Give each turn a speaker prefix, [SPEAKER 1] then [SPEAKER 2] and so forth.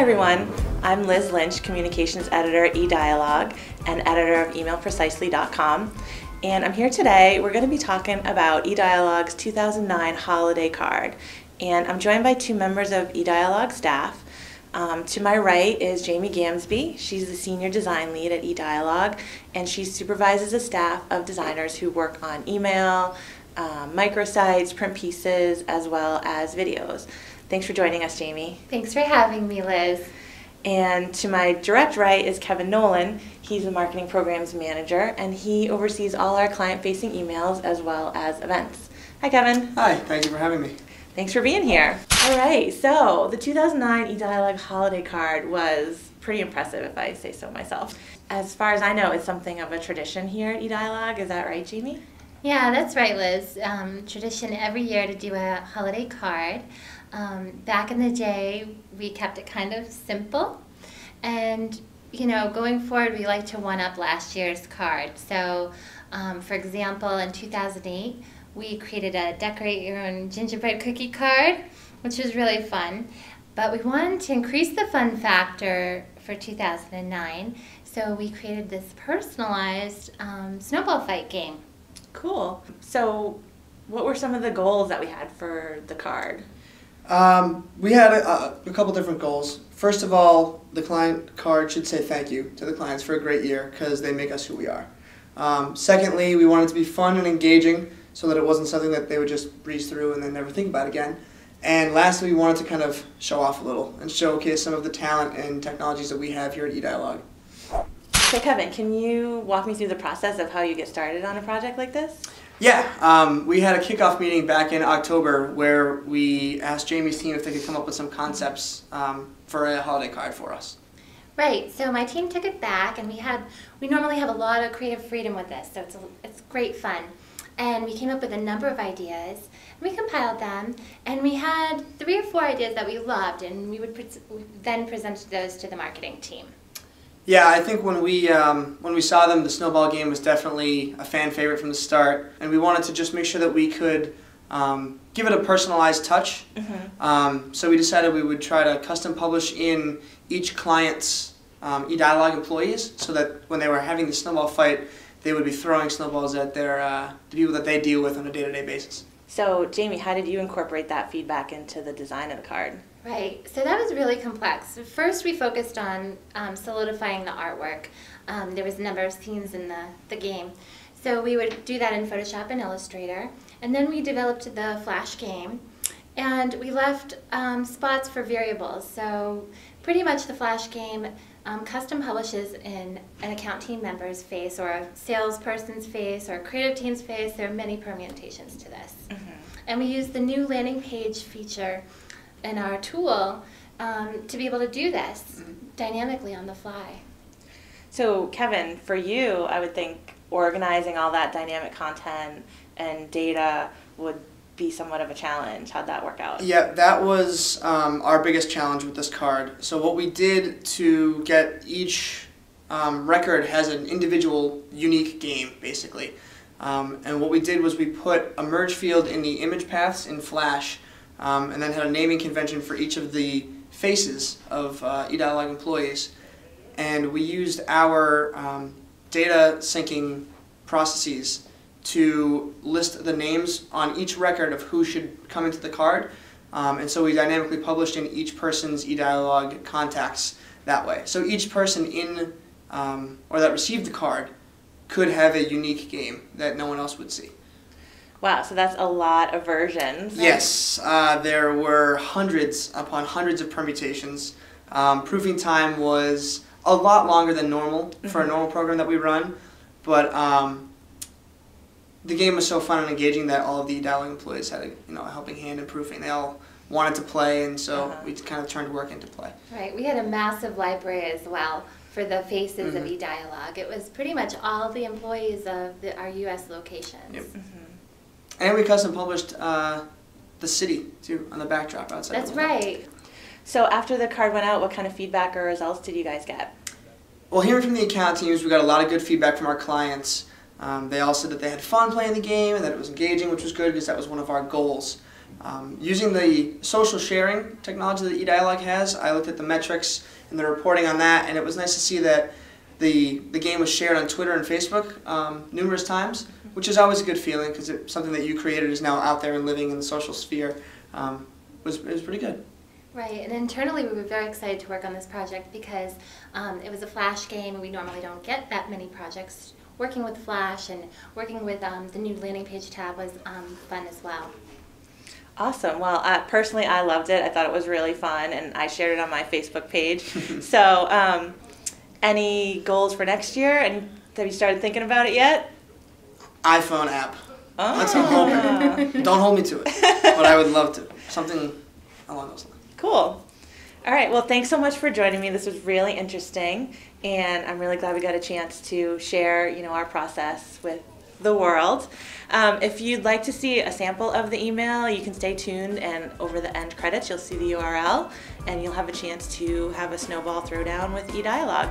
[SPEAKER 1] everyone, I'm Liz Lynch, Communications Editor at e-Dialog and editor of emailprecisely.com. And I'm here today, we're going to be talking about e-Dialog's 2009 holiday card. And I'm joined by two members of e-Dialog staff. To my right is Jamie Gamsby. She's the Senior Design Lead at e-Dialog, and she supervises a staff of designers who work on email, microsites, print pieces, as well as videos. Thanks for joining us, Jamie.
[SPEAKER 2] Thanks for having me, Liz.
[SPEAKER 1] And to my direct right is Kevin Nolan. He's the Marketing Programs Manager, and he oversees all our client-facing emails as well as events. Hi, Kevin.
[SPEAKER 3] Hi, thank you for having me.
[SPEAKER 1] Thanks for being here. All right, so the 2009 e-Dialog holiday card was pretty impressive, if I say so myself. As far as I know, it's something of a tradition here at e-Dialog. Is that right, Jamie?
[SPEAKER 2] Yeah, that's right, Liz. Tradition every year to do a holiday card. Back in the day, we kept it kind of simple. And, you know, going forward, we like to one-up last year's card. So, for example, in 2008, we created a decorate your own gingerbread cookie card, which was really fun. But we wanted to increase the fun factor for 2009, so we created this personalized snowball fight game.
[SPEAKER 1] Cool. So what were some of the goals that we had for the card?
[SPEAKER 3] We had a couple different goals. First of all, the client card should say thank you to the clients for a great year because they make us who we are. Secondly, we wanted it to be fun and engaging so that it wasn't something that they would just breeze through and then never think about again. And lastly, we wanted to kind of show off a little and showcase some of the talent and technologies that we have here at e-Dialog.
[SPEAKER 1] So Kevin, can you walk me through the process of how you get started on a project like this?
[SPEAKER 3] Yeah, we had a kickoff meeting back in October where we asked Jamie's team if they could come up with some concepts for a holiday card for us.
[SPEAKER 2] Right, so my team took it back, and we normally have a lot of creative freedom with this, so it's great fun. And we came up with a number of ideas, and we compiled them, and we had 3 or 4 ideas that we loved, and we would then present those to the marketing team.
[SPEAKER 3] Yeah, I think when we saw them, the snowball game was definitely a fan favorite from the start, and we wanted to just make sure that we could give it a personalized touch. Mm-hmm. So we decided we would try to custom publish in each client's e-Dialog employees, so that when they were having the snowball fight, they would be throwing snowballs at the people that they deal with on a day-to-day basis.
[SPEAKER 1] So Jamie, how did you incorporate that feedback into the design of the card?
[SPEAKER 2] Right, so that was really complex. First, we focused on solidifying the artwork. There was a number of scenes in the game. So we would do that in Photoshop and Illustrator. And then we developed the Flash game. And we left spots for variables. So pretty much the Flash game custom publishes in an account team member's face, or a salesperson's face, or a creative team's face. There are many permutations to this. Mm-hmm. And we use the new landing page feature in our tool to be able to do this dynamically on the fly. So
[SPEAKER 1] Kevin, for you, I would think organizing all that dynamic content and data would be somewhat of a challenge. How'd that work out?
[SPEAKER 3] Yeah, that was our biggest challenge with this card. So what we did to get each record has an individual unique game, basically. And what we did was we put a merge field in the image paths in Flash, and then had a naming convention for each of the faces of e-Dialog employees. And we used our data syncing processes to list the names on each record of who should come into the card. And so we dynamically published in each person's e-Dialog contacts that way. So each person or that received the card could have a unique game that no one else would see.
[SPEAKER 1] Wow, so that's a lot of versions.
[SPEAKER 3] Yes, there were hundreds upon hundreds of permutations. Proofing time was a lot longer than normal for a normal program that we run, but the game was so fun and engaging that all of the e-Dialog employees had a helping hand in proofing. They all wanted to play, and so we kind of turned work into play.
[SPEAKER 2] Right, we had a massive library as well for the faces of e-Dialog. It was pretty much all the employees of our U.S. locations. Yep.
[SPEAKER 3] And we custom published the city, too, on the backdrop outside.
[SPEAKER 2] That's right.
[SPEAKER 1] So after the card went out, what kind of feedback or results did you guys get?
[SPEAKER 3] Well, hearing from the account teams, we got a lot of good feedback from our clients. They all said that they had fun playing the game and that it was engaging, which was good because that was one of our goals. Using the social sharing technology that e-Dialog has, I looked at the metrics and the reporting on that, and it was nice to see that the game was shared on Twitter and Facebook numerous times, which is always a good feeling because something that you created is now out there and living in the social sphere. It was pretty good.
[SPEAKER 2] Right, and internally we were very excited to work on this project because it was a Flash game and we normally don't get that many projects. Working with Flash and working with the new landing page tab was fun as well.
[SPEAKER 1] Awesome. Well, personally, I loved it. I thought it was really fun, and I shared it on my Facebook page. So, any goals for next year? And have you started thinking about it yet?
[SPEAKER 3] iPhone app.
[SPEAKER 1] Oh.
[SPEAKER 3] That's what I'm hoping. Don't hold me to it, but I would love to. Something along those lines.
[SPEAKER 1] Cool. All right. Well, thanks so much for joining me. This was really interesting, and I'm really glad we got a chance to share, our process with the world. If you'd like to see a sample of the email, you can stay tuned, and over the end credits, you'll see the URL, and you'll have a chance to have a snowball throwdown with e-Dialog.